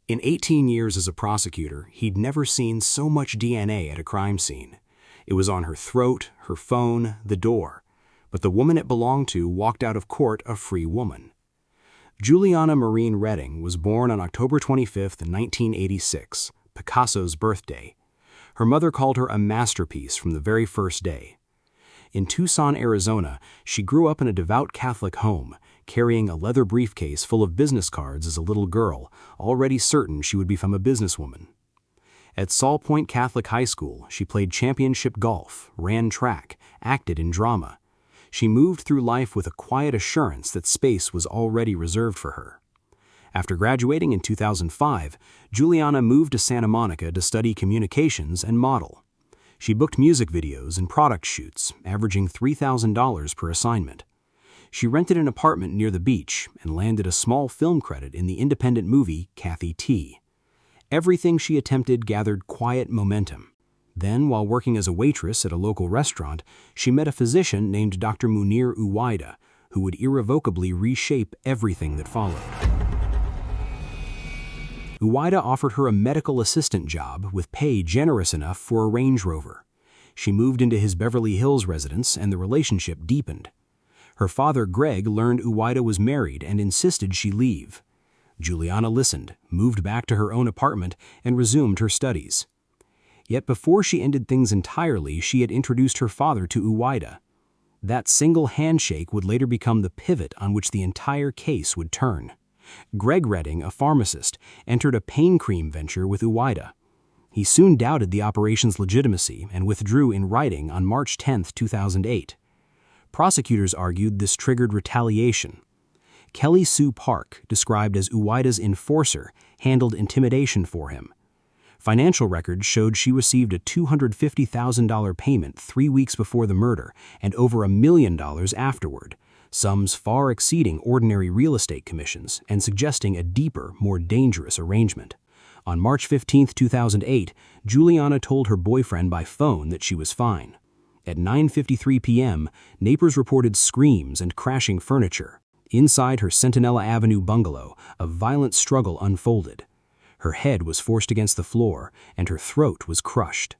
In 18 years as a prosecutor, he'd never seen so much DNA at a crime scene. It was on her throat, her phone, the door. But the woman it belonged to walked out of court a free woman. Juliana Redding was born on October 25, 1986, Picasso's birthday. Her mother called her a masterpiece from the very first day. In Tucson, Arizona, she grew up in a devout Catholic home, carrying a leather briefcase full of business cards as a little girl, already certain she would become a businesswoman. At Saul Point Catholic High School, she played championship golf, ran track, acted in drama. She moved through life with a quiet assurance that space was already reserved for her. After graduating in 2005, Juliana moved to Santa Monica to study communications and model. She booked music videos and product shoots, averaging $3,000 per assignment. She rented an apartment near the beach and landed a small film credit in the independent movie Kathy T. Everything she attempted gathered quiet momentum. Then, while working as a waitress at a local restaurant, she met a physician named Dr. Munir Uwaida, who would irrevocably reshape everything that followed. Uwaida offered her a medical assistant job with pay generous enough for a Range Rover. She moved into his Beverly Hills residence and the relationship deepened. Her father, Greg, learned Uwaida was married and insisted she leave. Juliana listened, moved back to her own apartment, and resumed her studies. Yet before she ended things entirely, she had introduced her father to Uwaida. That single handshake would later become the pivot on which the entire case would turn. Greg Redding, a pharmacist, entered a pain cream venture with Uwaida. He soon doubted the operation's legitimacy and withdrew in writing on March 10, 2008. Prosecutors argued this triggered retaliation. Kelly Sue Park, described as Uwaida's enforcer, handled intimidation for him. Financial records showed she received a $250,000 payment 3 weeks before the murder and over $1 million afterward, sums far exceeding ordinary real estate commissions and suggesting a deeper, more dangerous arrangement. On March 15, 2008, Juliana told her boyfriend by phone that she was fine. At 9:53 p.m., neighbors reported screams and crashing furniture. Inside her Centinela Avenue bungalow, a violent struggle unfolded. Her head was forced against the floor, and her throat was crushed.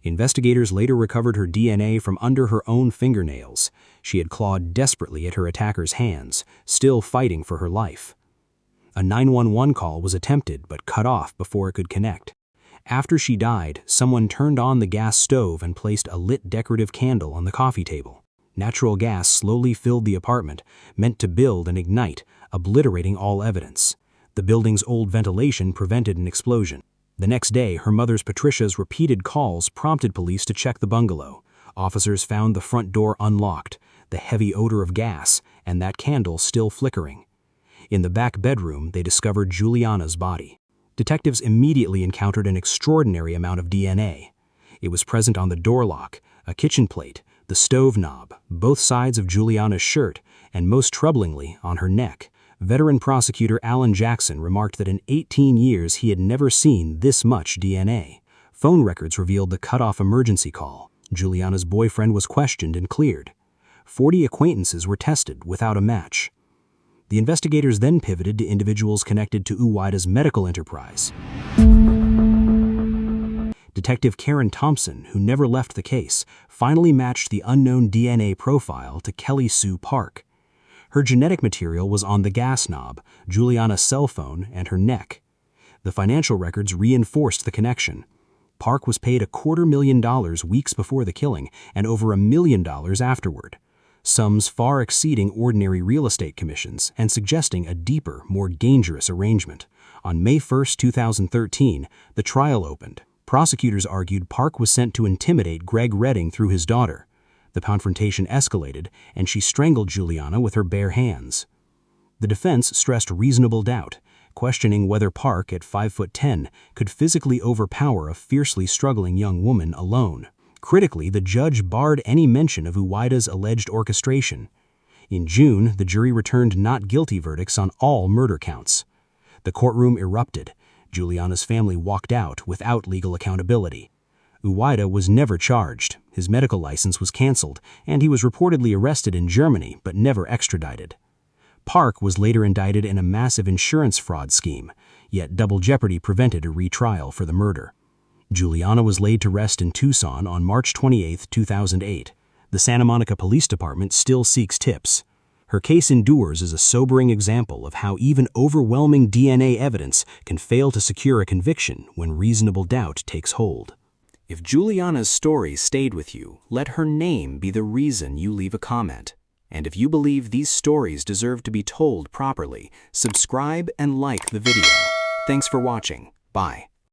Investigators later recovered her DNA from under her own fingernails. She had clawed desperately at her attacker's hands, still fighting for her life. A 911 call was attempted but cut off before it could connect. After she died, someone turned on the gas stove and placed a lit decorative candle on the coffee table. Natural gas slowly filled the apartment, meant to build and ignite, obliterating all evidence. The building's old ventilation prevented an explosion. The next day, her mother's Patricia's repeated calls prompted police to check the bungalow. Officers found the front door unlocked, the heavy odor of gas, and that candle still flickering. In the back bedroom, they discovered Juliana's body. Detectives immediately encountered an extraordinary amount of DNA. It was present on the door lock, a kitchen plate, the stove knob, both sides of Juliana's shirt, and most troublingly, on her neck. Veteran prosecutor Alan Jackson remarked that in 18 years he had never seen this much DNA. Phone records revealed the cut-off emergency call. Juliana's boyfriend was questioned and cleared. 40 acquaintances were tested without a match. The investigators then pivoted to individuals connected to Uwaida's medical enterprise. Detective Karen Thompson, who never left the case, finally matched the unknown DNA profile to Kelly Sue Park. Her genetic material was on the gas knob, Juliana's cell phone, and her neck. The financial records reinforced the connection. Park was paid $250,000 weeks before the killing and over $1 million afterward. Sums far exceeding ordinary real estate commissions and suggesting a deeper, more dangerous arrangement. On May 1, 2013, the trial opened. Prosecutors argued Park was sent to intimidate Greg Redding through his daughter. The confrontation escalated, and she strangled Juliana with her bare hands. The defense stressed reasonable doubt, questioning whether Park, at 5'10", could physically overpower a fiercely struggling young woman alone. Critically, the judge barred any mention of Uwaida's alleged orchestration. In June, the jury returned not guilty verdicts on all murder counts. The courtroom erupted. Juliana's family walked out without legal accountability. Uwaida was never charged. His medical license was canceled, and he was reportedly arrested in Germany but never extradited. Park was later indicted in a massive insurance fraud scheme. yet double jeopardy prevented a retrial for the murder. Juliana was laid to rest in Tucson on March 28, 2008. The Santa Monica Police Department still seeks tips. Her case endures as a sobering example of how even overwhelming DNA evidence can fail to secure a conviction when reasonable doubt takes hold. If Juliana's story stayed with you, let her name be the reason you leave a comment. And if you believe these stories deserve to be told properly, subscribe and like the video. Thanks for watching. Bye.